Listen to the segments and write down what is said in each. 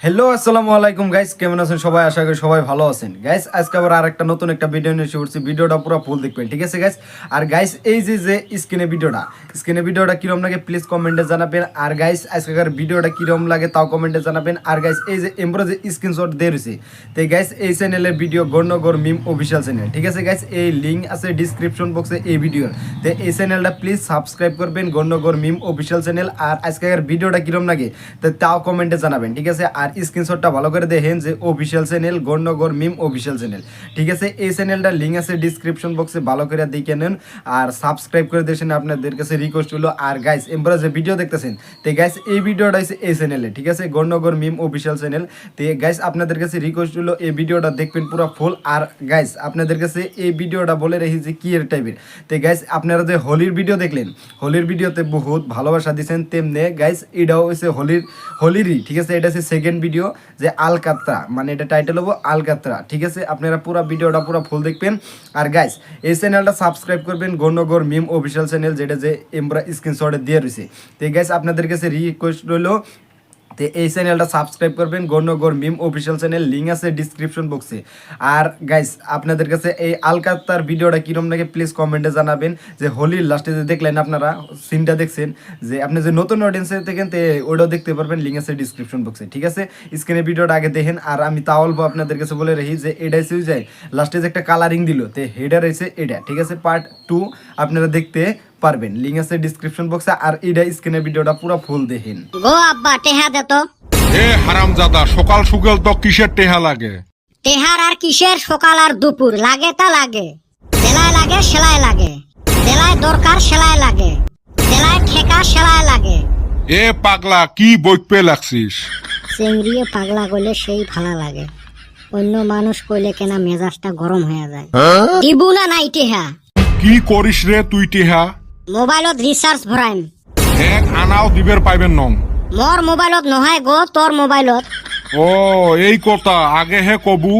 Hello আসসালামু আলাইকুম guys, কেমন আছেন সবাই? আশা করি সবাই ভালো আছেন। গাইস আজকে আবার আরেকটা নতুন একটা ভিডিও নিয়ে এসে পড়ছি। ভিডিওটা পুরো ফুল দেখবেন, ঠিক আছে গাইস? আর গাইস এই যে স্ক্রিনে ভিডিওটা কিরকম লাগে প্লিজ কমেন্টে জানাবেন। আর গাইস আজকের ভিডিওটা কিরকম লাগে তাও কমেন্টে জানাবেন। আর গাইস এই যে এমব্রো যে স্ক্রিনশট দিয়ে রয়েছে, তো গাইস এই চ্যানেলের ভিডিও গণনগর মিম অফিসিয়াল চ্যানেল, ঠিক আছে গাইস? এই লিঙ্ক আছে ডিসক্রিপশন বক্সে এই ভিডিওর। তো এই চ্যানেলটা প্লিজ সাবস্ক্রাইব করবেন, গণনগর মিম অফিসিয়াল চ্যানেল। আর আজকের ভিডিওটা কিরকম লাগে তো তাও কমেন্টে জানাবেন, ঠিক আছে? আর স্ক্রিনশটটা ভালো করে দেখেন যে অফিসিয়াল চ্যানেল গণনগর মিম অফিসিয়াল চ্যানেল, ঠিক আছে? এই চ্যানেলটার লিঙ্ক আছে ডিসক্রিপশন বক্সে, ভালো করে দেখে নেন আর সাবস্ক্রাইব করে দিয়েছেন। আপনাদের কাছে রিকোয়েস্ট হলো। আর গাইস এমব্রা যে ভিডিও দেখতেছেন, তো গাইস এই ভিডিওটা হচ্ছে এই চ্যানেলে, ঠিক আছে? গণনগর মিম অফিসিয়াল চ্যানেল। তো গাইস আপনাদের কাছে রিকোয়েস্ট হলো এই ভিডিওটা দেখবেন পুরো ফুল। আর গাইস আপনাদের কাছে এই ভিডিওটা বলে রেখেছি যে কি এর টাইপের। তো গাইস আপনারা যে হোলির ভিডিও দেখলেন, হোলির ভিডিওতে বহুত ভালোবাসা দিয়েছেন, তেমনি গাইস এটাও হচ্ছে হোলিরই, ঠিক আছে? এটা হচ্ছে সেকেন্ড ভিডিও যে আলকাত্রা, মানে এটা টাইটেল হবো আলকাত্রা, ঠিক আছে? আপনারা পুরো ভিডিওটা পুরো ফুল দেখবেন। আর গাইস এই চ্যানেলটা সাবস্ক্রাইব করবেন, গণনগর মিম অফিসিয়াল চ্যানেল, যেটা যে এমব্রা স্ক্রিনশটে দিয়ে রয়েছে। তো গাইস আপনাদের কাছে রিকোয়েস্ট রইলো, তো এই চ্যানেলটা সাবস্ক্রাইব করবেন, গণনগর মিম অফিসিয়াল চ্যানেল, লিঙ্ক আছে ডিসক্রিপশন বক্সে। আর গাইস আপনাদের কাছে এই আলকাত্তার ভিডিওটা কিরম লাগে প্লিজ কমেন্টে জানাবেন। যে হোলির লাস্টে যে দেখলেন আপনারা সিনটা দেখছেন, যে আপনি যে নতুন অডিয়েন্সে দেখেন তো ওটাও দেখতে পারবেন, লিঙ্ক আছে ডিসক্রিপশন বক্সে, ঠিক আছে? স্ক্রিনে ভিডিওটা আগে দেখেন। আর আমি তাও অল্প আপনাদের কাছে বলে রাখি যে এটাই সুই যায় লাস্টে যে একটা কালারিং দিল, তো হেডার রয়েছে এটা, ঠিক আছে? পার্ট 2 আপনারা দেখতে পারবেন, লিঙ্ক আছে ডিসক্রিপশন বক্সে। আর এটা স্ক্রিনে ভিডিওটা পুরো ফুল দেখেন। গো আব্বা টেহা দে তো। এ হারামজাদা, সকাল সকাল তো কিসের টেহা লাগে? টেহার আর কিসের সকাল আর দুপুর লাগে তা লাগে। সেলাই লাগে সেলাই লাগে, সেলাই দরকার সেলাই লাগে, সেলাই ঠেকা সেলাই লাগে। এ পাগলা, কি বইপে লাগছিস? চিংড়িয়ে পাগলা কইলে সেই ভালো লাগে, অন্য মানুষ কইলে কেনা মেজাজটা গরম হয়ে যায়। দিবু না নাই টেহা? কি করিস রে তুই টেহা? মোবাইলত রিচার্জ ভরাইম। এক আনাও দিবের পাইবেন নং। মোর মোবাইলত নহয় গো, তোর মোবাইলত। ও এই কথা, আগে হে কবু,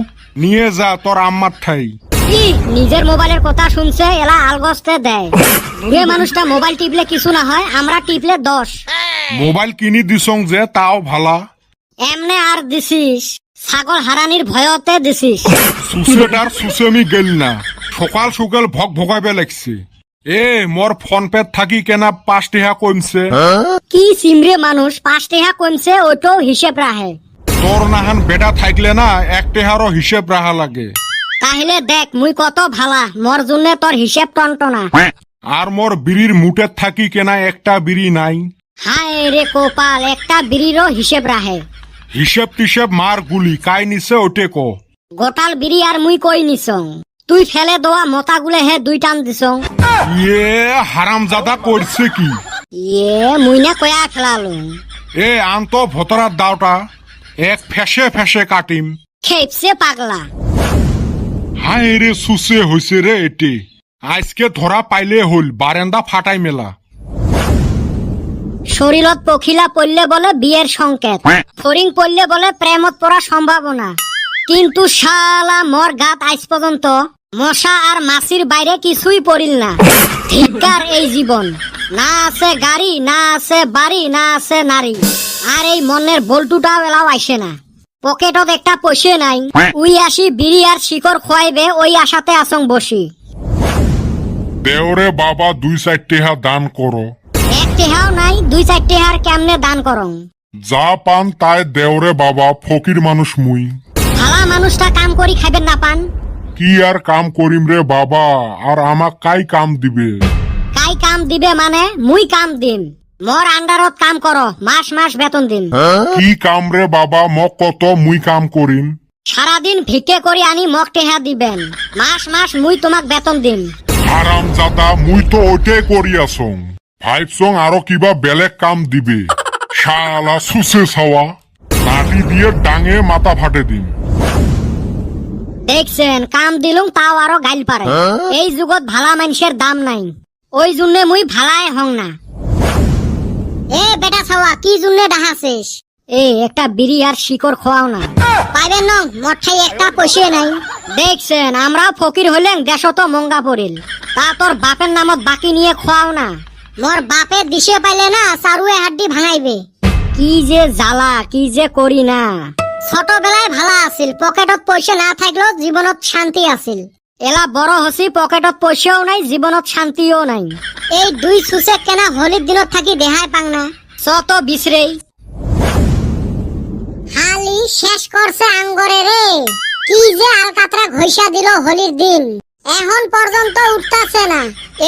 নিয়ে যা তোর আম্মার ঠাই। কি নিজের মোবাইলের কথা শুনছে এলা আলগস্তে দেয়। বুড়ে মানুষটা মোবাইল টিপলে কিছু না হয়, আমরা টিপলে 10। মোবাইল কিনি দিছং যে তাও ভালা। এমনে আর দিছিস, ছাগল হারানির ভয়তে দিছিস। সুসেটার সুসেমি গেল না, সকাল সকাল ভক ভগাইবে লাগছে। এ মোর ফোন পে থাকি কেনা 5 টেহা কমছে। কি চিমড়ে মানুষ, 5 টাকা কমছে ওটাও হিসেব রাখে। তোর নাহান বেটা থাকলে না 1 টেহারও হিসেব রাখা লাগে। তাহলে দেখ মুই কত ভালা, মোর জন্য তোর হিসেব টনটনা। আর মোর বিড়ির মুটের থাকি কেনা একটা বিড়ি নাই। হায় রে কোপাল, একটা বিড়িরও হিসেব রাখে। হিসেব টিসেব মার গুলি, কাই নিছে ওটে ক। গোটাল বিড়ি আর মুই কই নিছং, তুই ফেলে দেওয়া মতা গুলে হে 2 টান দিছং। ইয়ে হারামজাদা করছে কি? মুই না কয়া ফেলালু। এ আন্ত ভতরার দাওটা, এক ফেসে ফেসে কাটিম। খেপছে পাগলা। হায় রে সুসে হইছে রে এটি, আজকে ধরা পাইলে হল, বারেন্দা ফাটাই মেলা। শরীরত পখিলা পড়লে বলে বিয়ের সংকেত, ফরিং পড়লে বলে প্রেমত পড়ার সম্ভাবনা। কিন্তু শালা মোর গাত আজ পর্যন্ত মশা আর মাছির বাইরে কিছুই পড়িল না। ধিক্কার এই জীবন, না আছে গাড়ি, না আছে বাড়ি, না আছে নারী, আর এই মনের বল্টুটাও এলাও আইসে না। পকেটত একটা পয়সা নাই, উই আসি বিড়ি আর শিকড় খোয়াইবে ওই আশাতে আসং বসি। দেওরে বাবা 2-4 টেহা দান করো। 1 টেহাও নাই, 2-4 টেহার কেমনে দান করং? যা পান তাই দেওরে বাবা, ফকির মানুষ মুই। ভালা মানুষটা কাম করি খাইবেন না পান? কি আর কাম করিম রে বাবা, আর আমাক কাই কাম দিবে? কাই কাম দিবে মানে মুই কাম দিম, মোর আন্ডারত কাম করো, মাস মাস বেতন দিম। কি কাম রে বাবা, মক কত মুই কাম করিম? সারাদিন ভিক্ষে করি আনি মক টেহা দিবেন, মাস মাস মুই তোমাক বেতন দিম। হারামজাদা, মুই তো ওইটাই করি আসং, ভাইবছং আরো কিবা বেলেগ কাম দিবে। শালা সুসে ছাওয়া, লাঠি দিয়ে ডাঙে মাথা ফাটে দিম। দেখছেন কাম দিলুম তাও আরো গাইল পারে। এই যুগত ভালা মানুষের দাম নাই, ওই জন্য মুই ভালাই হং না। এ বেটা ছাওয়া, কি জন্য ডাহাছিস? একটা বিড়ি আর শিকড় খোয়াও না। পাইবেন ন, মোর ঠাই একটা পয়সা নাই। দেখছেন আমরা ফকির হইলেন, দেশ তো মঙ্গা পড়িল, তা তোর বাপের নামত বাকি নিয়ে খোয়াও না। মোর বাপের দিশে পাইলে না চারুয়ে হাড্ডি ভাঙাইবে। কি যে জ্বালা, কি যে করি না। ছোটবেলায় ভালো আছিল, পকেটত পয়সা না থাকলেও জীবনত শান্তি আছিল। এলা বড় হসি, পকেটত পয়সাও নাই, জীবনত শান্তিও নাই। এই দুই সুসে কেনা হোলির দিনত থাকি দেহাই পাং না, চত বিছরেই হালি শেষ করছে আঙ্গরে রে। কি যে আলকাতরা ঘষা দিল হোলির দিন, এখন পর্যন্ত উঠতাছে না।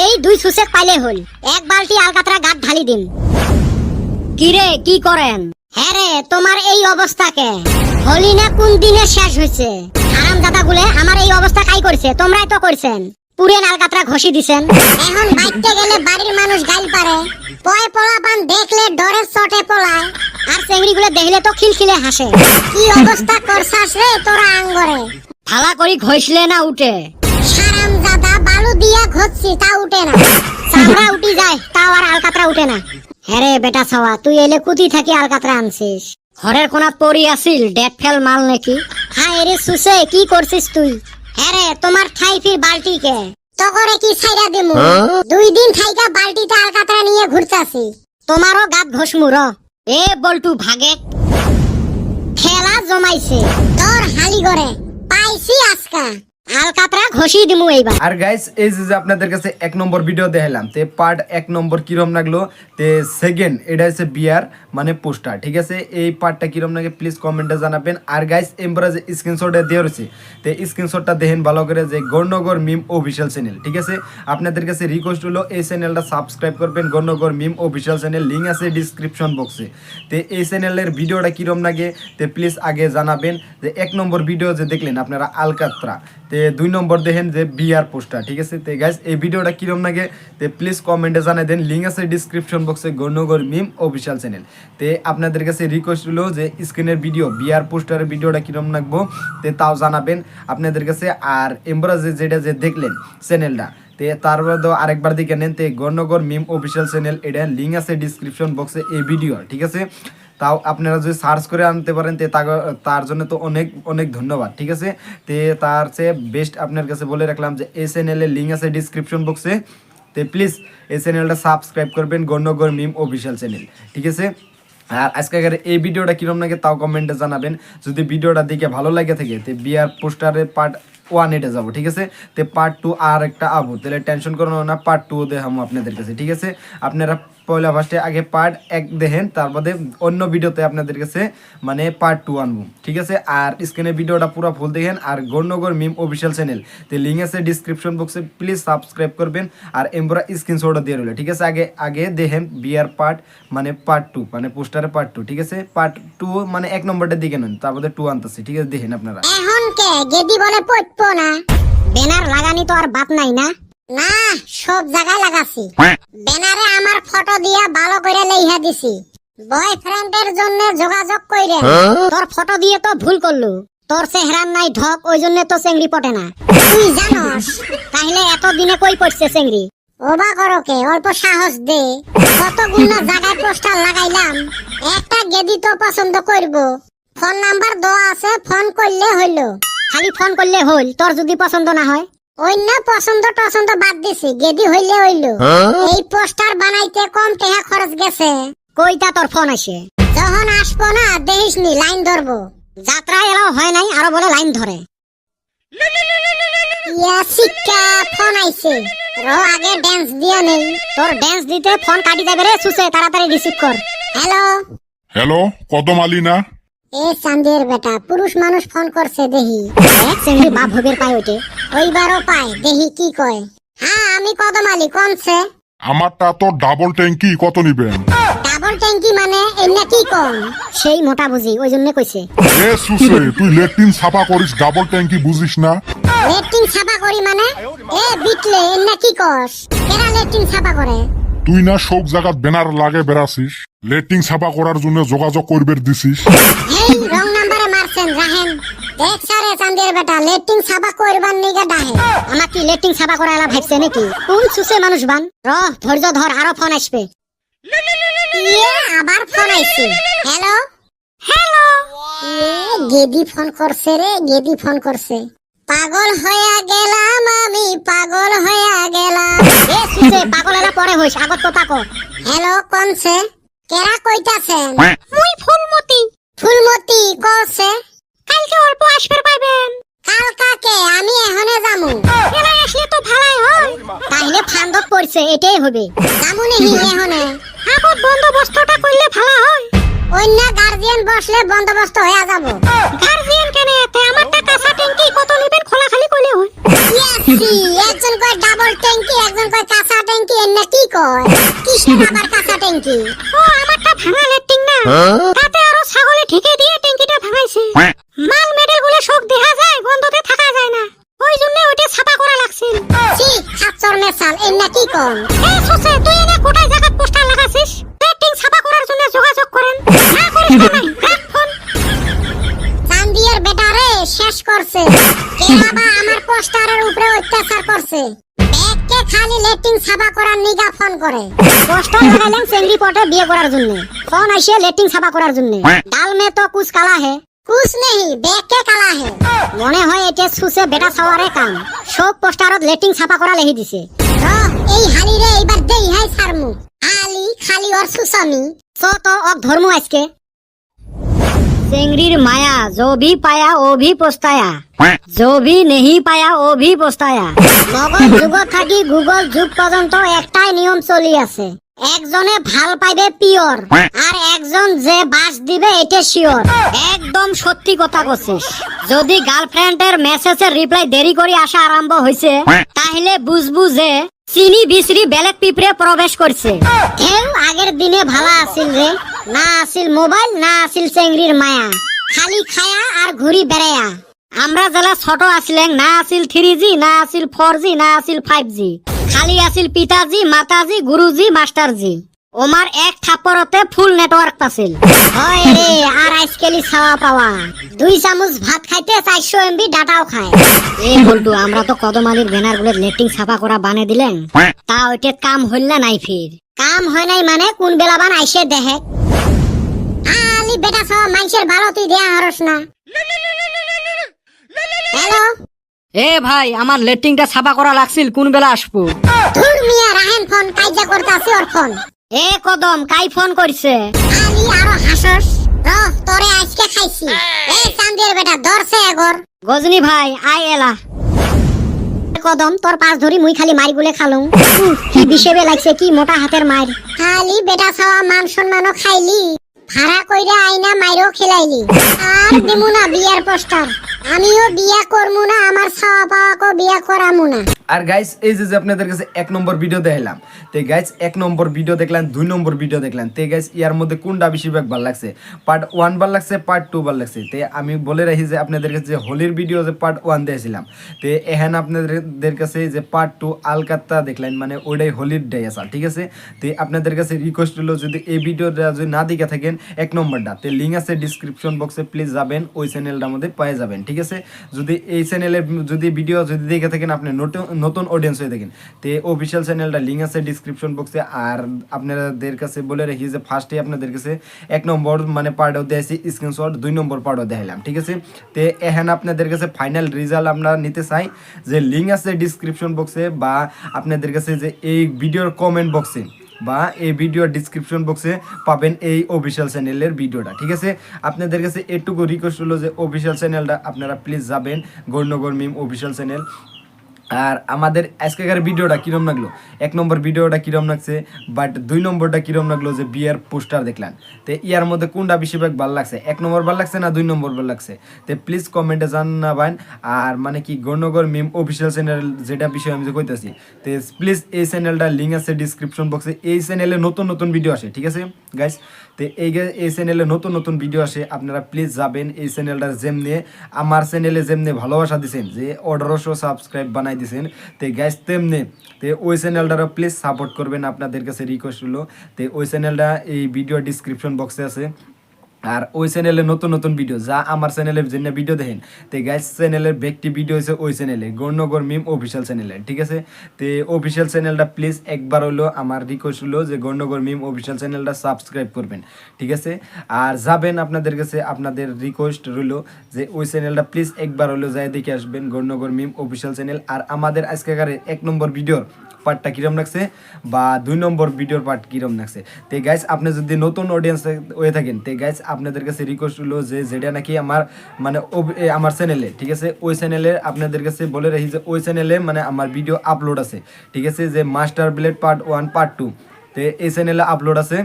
এই দুই সুসে পাইলে হল, এক বালতি আলকাতরা গাত ঢালি দিন। কিরে কি করেন? হ্যাঁ রে, তোমার এই অবস্থাকে হোলি না কোন দিনে শেষ হয়েছে? হারাম দাদা গুলে আমার এই অবস্থা কাই করছে? তোমরাই তো করছেন, পুরে নালকাতরা ঘষি দিছেন। এখন বাইতে গেলে বাড়ির মানুষ গাইল পারে, পয় পোলাপান দেখলে ডরের চটে পলায়, আর চেংড়ি গুলো দেখলে তো খিলখিলে হাসে। কি অবস্থা করছাস রে তোরা আঙ্গরে? থালা করি ঘষলে না উঠে। হারাম দাদা বালু দিয়া ঘষছি তা উঠে না, চামড়া উঠি যায় তাও আর আলকাতরা উঠে না। হ্যাঁ রে বেটা ছাওয়া, তুই এলে কুতি থাকি আলকাতরা আনছিস? ঘরের কোনাত পড়ি আছিল ডেট ফেল মাল নাকি? হ্যাঁ রে সুসে, কি করছিস তুই? হ্যাঁ রে, তোমার ঠাই ফির বালতি কে তগরে কি ছাইরা দিমু? 2 দিন থাইকা বালতিতে আলকাতরা নিয়ে ঘুরতাছি, তোমারও গাত ঘষমু র। এ বল্টু ভাগে খেলা জমাইছে তোর হালি করে, পাইছি আজকা আলকাতরা ঘষি দিমু এইবার। আর গাইস এই যে আপনাদের কাছে 1 নম্বর ভিডিও দেখালাম, তে পার্ট 1 নম্বর কিরম লাগলো, তে সেকেন্ড এটা হচ্ছে বিয়ার মানে পোস্টার, ঠিক আছে? এই পার্টটা কিরম লাগে প্লিজ কমেন্টে জানাবেন। আর গাইস এমরা যে স্ক্রিনশটটা দেওয়া রয়েছে, তে স্ক্রিনশটটা দেখেন ভালো করে, যে গণনগর মিম অফিসিয়াল চ্যানেল, ঠিক আছে? আপনাদের কাছে রিকোয়েস্ট হলো এই চ্যানেলটা সাবস্ক্রাইব করবেন, গণনগর মিম অফিসিয়াল চ্যানেল, লিঙ্ক আছে ডিসক্রিপশন বক্সে। তে এই চ্যানেলের ভিডিওটা কিরম লাগে তে প্লিজ আগে জানাবেন। যে 1 নম্বর ভিডিও যে দেখলেন আপনারা আলকাতরা, তে 2 নম্বর দেখেন যে বিয়ার পোস্টার, ঠিক আছে? তে গাইস এই ভিডিওটা কিরম লাগে তে প্লিজ কমেন্টে জানাই দেন, লিঙ্ক আছে ডিসক্রিপশন বক্সে, গণনগর মিম অফিসিয়াল চ্যানেল। তে আপনাদের কাছে রিকোয়েস্ট হলো যে স্ক্রিনের ভিডিও বিয়ার পোস্টারের ভিডিওটা কিরম লাগবো তে তাও জানাবেন আপনাদের কাছে। আর এমব্রা যেটা যে দেখলেন চ্যানেলটা, তে তারপর তো আরেকবার দেখে নেন, তে গণনগর মিম অফিসিয়াল চ্যানেল, এটা লিঙ্ক আছে ডিসক্রিপশন বক্সে এই ভিডিও, ঠিক আছে? তাও আপনারা যদি সার্চ করে আনতে পারেন তে তার জন্য তো অনেক অনেক ধন্যবাদ, ঠিক আছে? তে তার চেয়ে বেস্ট আপনার কাছে বলে রাখলাম যে এই চ্যানেলের লিঙ্ক আছে ডিসক্রিপশন বক্সে, তে প্লিজ এই চ্যানেলটা সাবস্ক্রাইব করবেন, গণনগর মিম অফিসিয়াল চ্যানেল, ঠিক আছে? আর আজকের এই ভিডিওটা কিরম লাগে তাও কমেন্টে জানাবেন। যদি ভিডিওটা দেখে ভালো লাগে থাকে তে বিয়ার পোস্টারের পার্ট 1 এটে যাবো, ঠিক আছে? তে পার্ট 2 আর একটা আবু, তাহলে টেনশন করো না, পার্ট 2 দেখাবো আপনাদের কাছে, ঠিক আছে? আপনারা পয়লা ফার্স্টে আগে পার্ট 1 দেখেন, তারপরে অন্য ভিডিওতে আপনাদের কাছে মানে পার্ট 2 আনবো, ঠিক আছে? আর স্ক্রিনে ভিডিওটা পুরো ফুল দেখেন। আর গণনগর মিম অফিসিয়াল চ্যানেল, তে লিঙ্ক আছে ডিসক্রিপশন বক্সে, প্লিজ সাবস্ক্রাইব করবেন। আর এমব্রা স্ক্রিনশটও দিয়ে রইল, ঠিক আছে? আগে দেখেন বিয়ার পার্ট মানে পার্ট 2 মানে পোস্টারের পার্ট 2, ঠিক আছে? পার্ট 2 মানে 1 নম্বরটা দিকে নেন, তারপরে 2 আনতেছি, ঠিক আছে? দেখেন আপনারা। এখন কে গেদি বলে পড়তো না, ব্যানার লাগানি তো আর বাত নাই না? না, সব জায়গায় লাগাছি। ব্যানারে আমার ফটো দিয়া ভালো করে লেখা দিছি, বয়ফ্রেন্ডের জন্য যোগাযোগ কইরে। তোর ফটো দিয়ে তো ভুল করলু, তোর চেহারা নাই ঢক, ওই জন্য তো চেংড়ি পটে না, তুই জানোস? তাহলে এত দিনে কই পড়ছে চেংড়ি? ওবা করকে অল্প সাহস দে, কতগুলো জায়গায় পোস্টার লাগাইলাম, একটা গেদি তো পছন্দ করব। ফোন নাম্বার দেওয়া আছে, ফোন করলে হইলো। খালি ফোন করলে হইল, তোর যদি পছন্দ না হয়? অন্য পছন্দ টছন্দ বাদ দিছি, গেদি হইলে হইলো। এই পোস্টার বানাইতে কম টাকা খরচ গেছে। কইতা তোর ফোন আসে? যখন আসবো না দেখিস নি লাইন ধরবো। যাত্রা এলাও হয় নাই, আরো বলে লাইন ধরে। ইয়া শিক্ষা ফোন আইছে, রো আগে ড্যান্স দিয়া নেই। তোর ড্যান্স দিতে ফোন কাটি যাবে রে সুসে, তাড়াতাড়ি রিসিভ কর। হ্যালো হ্যালো, কদম আলী না? এ চান্দের বেটা, পুরুষ মানুষ ফোন করছে দেখি। এক চেংড়ি বাপ ভোগের পায় ওইটে, ওইবারও পায়, দেখি কি কয়। হ্যাঁ আমি কদম আলী, কোনছে? আমারটা তো ডাবল ট্যাঙ্কি, কত নিবেন? ডাবল ট্যাঙ্কি মানে এমনি কি কম? সেই মোটা বুঝি, ওই জন্য কইছে। এ সুসে, তুই লেট্রিন ছাপা করিস, ডাবল ট্যাঙ্কি বুঝিস না? লেট্রিন ছাপা করি মানে? এ বিটলে এমনি কি কস? কেরা লেট্রিন ছাপা করে? তুই না সব জায়গাত ব্যানার লাগে বেড়াছিস, লেট্রিন ছাপা করার জন্য যোগাযোগ করবে দিছিস। এই রং নাম্বারে মারছেন রাহেন। দেখ সারে চান্দের বেটা, লেট্রিন ছাপা করবার নিগা ডাহে। আমার কি লেট্রিন ছাপা করা এলা ভাবছে নাকি? কোন সুসে মানুষ বান? ধৈর্য ধর, আরো ফোন আসবে। ইয়ে আবার ফোন আইছে। হ্যালো হ্যালো, গেদি ফোন করছে রে, গেদি ফোন করছে। পাগল হইয়া গেলাম আমি, পাগল হইয়া গেলাম। এ সুসে পাগল এলা পরে হইস, আগত তো তাকো। হ্যালো কোনছে? কেরা কইতাছেন? মুই ফুলমতি। ফুলমতি কছে কালকে অল্প আসবে পাইবেন। কাল কাকে? আমি এখনে যামু। এলা আসলে তো ভালাই হয়। তাইলে ফান্দত পড়ছে, এটাই হবে। যামু নেহি এখনে। আগত বন্দোবস্তটা করলে ভালো হয়। অন্য গার্জিয়ান বসলে বন্দোবস্ত হয়ে যাব। গার্জিয়ান কেন এতে? আমারটা কাঁচা ট্যাঙ্কি কত নেবেন খোলা খালি কইলে হয়। ইয়াসি, একজন কয় ডাবল ট্যাঙ্কি, একজন কয় কাঁচা ট্যাঙ্কি, এর না কি কয়? কিসের আবার কাঁচা ট্যাঙ্কি? ও আমারটা ভাঙা লেটিং না। তাতে আরো ছাগলে ঠেকে দিয়ে ট্যাঙ্কিটা ভাঙাইছে। মাল মেডেল গুলো শোক দেখা যায়, গন্ধতে থাকা যায় না। ওই জন্য ওটা ছাপা করা লাগছে। জি, খাচ্চর মেসাল, এর না কি কোন? এ সোসে, তুই এনে কোটায় জায়গা পোস্টার লাগাছিস? লেটিং ছাপা করার জন্য যোগাযোগ করেন। না করিস না নাই, রাখ ফোন। চান্দিয়ার বেটারে শেষ করছে। কে বাবা আমার পোস্টারের উপরে অত্যাচার করছে। ব্যাগকে খালি লেটিং ছাপা করার নিগা ফোন করে। পোস্টার লাগাইলেন চেংড়ি পটে বিয়ে করার জন্য। ফোন আইছে লেটিং ছাপা করার জন্য। ডাল মে তো কুছ কালা হে। কুছ নেহি, ব্যাগকে কালা হে। মনে হয় এটা সুসে বেটা ছাওয়ারে কাম। সব পোস্টারত লেটিং ছাপা করা লেহি দিছে। এই হালি রে এইবার দেই হাই সারমু। আলি খালি ওর সুসামি। তো অক ধর্ম আজকে। চেংড়ির মায়া, जो भी पाया वो भी पछताया, जो भी नहीं पाया वो भी पछताया। মগল যুগ থাকি গুগল যুগ পর্যন্ত একটাই নিয়ম চলি আছে। একজনে ভাল পাইবে পিওর, আর একজন যে বাস দিবে এটা শিওর। একদম সত্যি কথা কছিস। যদি গার্লফ্রেন্ডের মেসেজের রিপ্লাই দেরি করে আসা আরম্ভ হইছে, তাহলে বুঝবু যে চিনি বিচরি বেলেগ পিঁপড়ে প্রবেশ করছে। ঢেউ আগের দিনে ভালা আছিল রে। না আছিল মোবাইল, না আছিল চেংড়ির মায়া। খালি খায়া আর ঘুরি বেড়ায়া। আমরা জেলা ছোট আছিলেন, না আছিল 3G, না আছিল 4G, না আছিল 5G। খালি আছিল পিতাজি, মাতাজি, গুরুজি, মাস্টারজি। ওমার এক থাপ্পড়তে ফুল নেটওয়ার্ক পাছিল। হয় রে, আর আজকালি ছাওয়া পাওয়া। 2 চামচ ভাত খাইতে 400 MB ডাটাও খায়। এই বলটু, আমরা তো কদমালির ব্যানার গুলো লেটিং ছাপা করা বানে দিলেন, তা ওইটা কাম হইল না নাই ফির? কাম হয় নাই মানে কোন বেলা বান আইসে দেখে। আলি বেটা ছাওয়া মানুষের ভালো তুই দেয়া হরস না। হ্যালো এ ভাই, আমার লেটিংটা ছাপা করা লাগছিল, কোন বেলা আসবো? ধুর মিয়া, রাহেন ফোন কাইজা করতাছি ওর ফোন। এ কদম, কাই ফোন করছে? আলি আরো হাসস। তোরে আজকে খাইছি। এই চান্দির বেটা ধরছে এগর। গজনি ভাই আই এলা। কদম, তোর পাশ ধরি মুই খালি মারি গুলে খালুম। কি বিষেবে লাগছে, কি মোটা হাতের মার। খালি বেটা ছাওয়া মান সম্মানও খাইলি, ভাড়া কইরা আইনা মাইরও খেলাইলি। আর দিমু না বিয়ার পোস্টার। আমিও বিয়া করমু না, আমার ছাওয়া পাওয়াকে বিয়া করামু না। আর গাইস, এই যে আপনাদের কাছে 1 নম্বর ভিডিও দেখাইলাম, তে গাইস 1 নম্বর ভিডিও দেখলেন, 2 নম্বর ভিডিও দেখলেন, তে গাইস ইয়ার মধ্যে কোনটা বেশিরভাগ ভালো লাগছে? পার্ট 1 ভালো লাগছে, পার্ট 2 ভালো লাগছে? তে আমি বলে রাখি যে আপনাদের কাছে যে হোলির ভিডিও যে পার্ট 1 দিয়েছিলাম, তে এখানে আপনাদের কাছে যে পার্ট 2 আলকাত্তা দেখলেন, মানে ওইটাই হোলির ডে আসা, ঠিক আছে? তে আপনাদের কাছে রিকোয়েস্ট হলো, যদি এই ভিডিওটা যদি না দেখে থাকেন 1 নম্বরটা, তে লিঙ্ক আছে ডিসক্রিপশন বক্সে, প্লিজ যাবেন, ওই চ্যানেলটার মধ্যে পেয়ে যাবেন, ঠিক আছে? যদি এই চ্যানেলের যদি ভিডিও যদি দেখে থাকেন, আপনি নতুন অডিয়েন্স হয়ে থাকেন, তে অফিসিয়াল চ্যানেলটা লিঙ্ক আছে ডিসক্রিপশন বক্সে। আর আপনাদের কাছে বলে রাখি যে ফার্স্টে আপনাদের কাছে 1 নম্বর মানে পার্টও দিয়েছি স্ক্রিনশট, 2 নম্বর পার্টও দেখাইলাম, ঠিক আছে? তে এখন আপনাদের কাছে ফাইনাল রেজাল্ট আমরা নিতে চাই, যে লিঙ্ক আছে ডিসক্রিপশন বক্সে, বা আপনাদের কাছে যে এই ভিডিওর কমেন্ট বক্সে বা এই ভিডিওর ডিসক্রিপশন বক্সে পাবেন এই অফিসিয়াল চ্যানেলের ভিডিওটা, ঠিক আছে? আপনাদের কাছে এটুকু রিকোয়েস্ট হলো যে অফিসিয়াল চ্যানেলটা আপনারা প্লিজ যাবেন, গৌরনগর মিম অফিসিয়াল চ্যানেল। আর আমাদের আজকের ভিডিওটা কিরম লাগলো? 1 নম্বর ভিডিওটা কিরম লাগছে, বাট 2 নম্বরটা কিরম লাগলো যে বিয়ার পোস্টার দেখলেন, তো ইয়ার মধ্যে কোনটা বেশিরভাগ ভালো লাগছে? 1 নম্বর ভালো লাগছে না 2 নম্বর ভালো লাগছে? তো প্লিজ কমেন্টে জানাবেন। আর মানে কি গৌরনগর মিম অফিসিয়াল চ্যানেল যেটা বিষয় আমি যে কইতাছি, তো প্লিজ এই চ্যানেলটার লিঙ্ক আছে ডিসক্রিপশন বক্সে। এই চ্যানেলে নতুন ভিডিও আসে, ঠিক আছে গাইস? তো এই চ্যানেলে নতুন ভিডিও আসে, আপনারা প্লিজ যাবেন। এই চ্যানেলটার যেমনি আমার চ্যানেলে যেমনি ভালোবাসা দিছেন, যে 1800 সাবস্ক্রাইব বানাই দিছেন, তো গাইস তেমনি তো ওই চ্যানেলটারও প্লিজ সাপোর্ট করবেন, আপনাদের কাছে রিকোয়েস্ট হলো। তো ওই চ্যানেলটা এই ভিডিও ডিসক্রিপশন বক্সে আছে। আর ওই চ্যানেলে নতুন ভিডিও যা আমার চ্যানেলে যে ভিডিও দেখেন, তো গাইস চ্যানেলের ব্যক্তি ভিডিও হয়েছে ওই চ্যানেলে গৌরনগর মিম অফিসিয়াল চ্যানেলে, ঠিক আছে? তো অফিসিয়াল চ্যানেলটা প্লিজ একবার হলো আমার রিকোয়েস্ট হলো যে গৌরনগর মিম অফিসিয়াল চ্যানেলটা সাবস্ক্রাইব করবেন, ঠিক আছে? আর যাবেন, আপনাদের কাছে আপনাদের রিকোয়েস্ট রইলো যে ওই চ্যানেলটা প্লিজ একবার হলো যাই দেখে আসবেন, গৌরনগর মিম অফিসিয়াল চ্যানেল। আর আমাদের আজকের 1 নম্বর ভিডিওর পার্টটা কিরম লাগছে বা 2 নম্বর ভিডিওর পার্ট কিরম লাগছে। তো গাইস আপনি যদি নতুন অডিয়েন্স হয়ে থাকেন তো গাইস আপনাদের কাছে রিকোয়েস্ট হলো যে যেটা নাকি আমার মানে আমার চ্যানেলে, ঠিক আছে, ওই চ্যানেলে আপনাদের কাছে বলে রাখি যে ওই চ্যানেলে মানে আমার ভিডিও আপলোড আছে, ঠিক আছে, যে মাস্টার ব্লেড পার্ট 1 পার্ট 2 তো এই চ্যানেলে আপলোড আছে।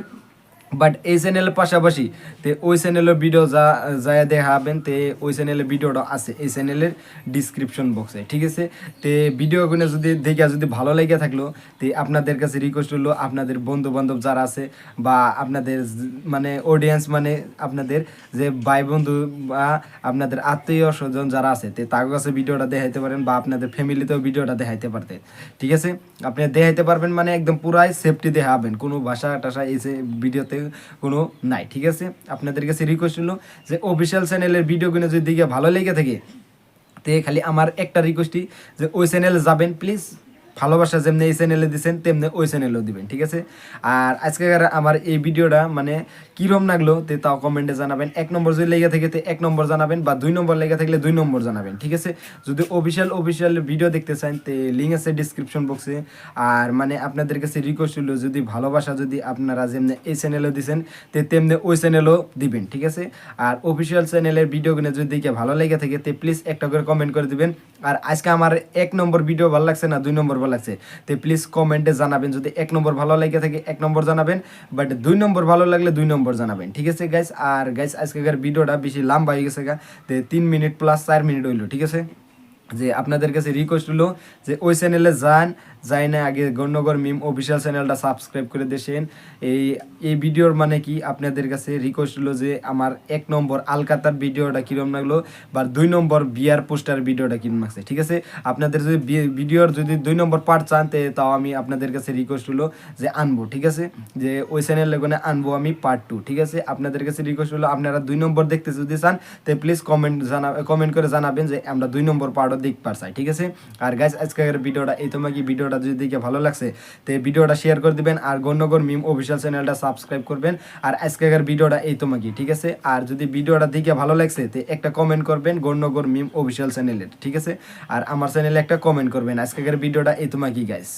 বাট এই চ্যানেলের পাশাপাশি তে ওই চ্যানেলের ভিডিও যা দেখাবেন তে ওই চ্যানেলের ভিডিওটা আছে এই চ্যানেলের ডিসক্রিপশন বক্সে, ঠিক আছে। তে ভিডিওগুলো যদি দেখে যদি ভালো লেগে থাকলো তে আপনাদের কাছে রিকোয়েস্ট হলো আপনাদের বন্ধু বান্ধব যারা আছে বা আপনাদের মানে অডিয়েন্স মানে আপনাদের যে ভাই বন্ধু বা আপনাদের আত্মীয় স্বজন যারা আছে তে তার কাছে ভিডিওটা দেখাইতে পারেন বা আপনাদের ফ্যামিলিতেও ভিডিওটা দেখাইতে পারতেন, ঠিক আছে। আপনি দেখাইতে পারবেন মানে একদম পুরাই সেফটি দেখাবেন, কোনো ভাষা টাষা এই ভিডিওতে কোনো নাই, ঠিক আছে। আপনাদের কাছে রিকোয়েস্ট হলো যে অফিসিয়াল চ্যানেলের ভিডিওগুলো যদি দিকে ভালো লেগে থাকে তে খালি আমার একটা রিকোয়েস্টই যে ওই চ্যানেলে যাবেন প্লিজ, ভালোবাসা যেমনি এই চ্যানেলে দিচ্ছেন তেমনি ওই চ্যানেলেও দিবেন, ঠিক আছে। আর আজকের আমার এই ভিডিওটা মানে কীরকম লাগলো তে তাও কমেন্টে জানাবেন। 1 নম্বর যদি লেগে থাকে তো 1 নম্বর জানাবেন বা 2 নম্বর লেগে থাকলে 2 নম্বর জানাবেন, ঠিক আছে। যদি অফিসিয়াল ভিডিও দেখতে চান তো লিঙ্ক আছে ডিসক্রিপশন বক্সে। আর মানে আপনাদের কাছে রিকোয়েস্ট হলো যদি ভালোবাসা যদি আপনারা যেমনি এই চ্যানেলেও দিচ্ছেন তো তেমনি ওই চ্যানেলও দিবেন, ঠিক আছে। আর অফিসিয়াল চ্যানেলের ভিডিওগুলো যদি দেখে ভালো লেগে থাকে তো প্লিজ একটা করে কমেন্ট করে দিবেন। আর আজকে আমার 1 নম্বর ভিডিও ভালো লাগছে না 2 নম্বর ভালো লাগছে তো প্লিজ কমেন্টে জানাবেন। যদি 1 নম্বর ভালো লেগে থাকে 1 নম্বর জানাবেন, বাট 2 নম্বর ভালো লাগলে 2 নম্বর জানাবেন, ঠিক আছে গাইস। আর গাইস আজকের ভিডিওটা বেশি লম্বা হয়ে গেছে গা, তো 3 মিনিট প্লাস 4 মিনিট হইলো, ঠিক আছে। যে আপনাদের কাছে রিকোয়েস্ট হলো যে ওই চ্যানেলে যাই না আগে গণনগর মিম অফিসিয়াল চ্যানেলটা সাবস্ক্রাইব করে দেশেন। এই ভিডিওর মানে কি আপনাদের কাছে রিকোয়েস্ট হলো যে আমার 1 নম্বর আলকাতার ভিডিওটা কিরম লাগলো বা 2 নম্বর বিয়ার পোস্টার ভিডিওটা কিরম লাগছে, ঠিক আছে। আপনাদের যদি ভিডিওর যদি 2 নম্বর পার্ট চান তাও আমি আপনাদের কাছে রিকোয়েস্ট হলো যে আনবো, ঠিক আছে, যে ওই চ্যানেলে কোনে আনবো আমি পার্ট 2, ঠিক আছে। আপনাদের কাছে রিকোয়েস্ট হলো আপনারা 2 নম্বর দেখতে যদি চান তো প্লিজ কমেন্ট করে জানাবেন যে আমরা 2 নম্বর পার্ট দেখ পারছাই, ঠিক আছে। আর গাইস আজকের ভিডিওটা এই তোমাকে ভিডিওটা যদি দেখে ভালো লাগছে তো ভিডিওটা শেয়ার করে দিবেন আর গণনগর মিম অফিসিয়াল চ্যানেলটা সাবস্ক্রাইব করবেন। আর আজকের ভিডিওটা এই তোমাকে, ঠিক আছে। আর যদি ভিডিওটা দেখে ভালো লাগছে তো একটা কমেন্ট করবেন গণনগর মিম অফিসিয়াল চ্যানেলের, ঠিক আছে। আর আমার চ্যানেলে একটা কমেন্ট করবেন। আজকের ভিডিওটা এই তোমাকে গাইস।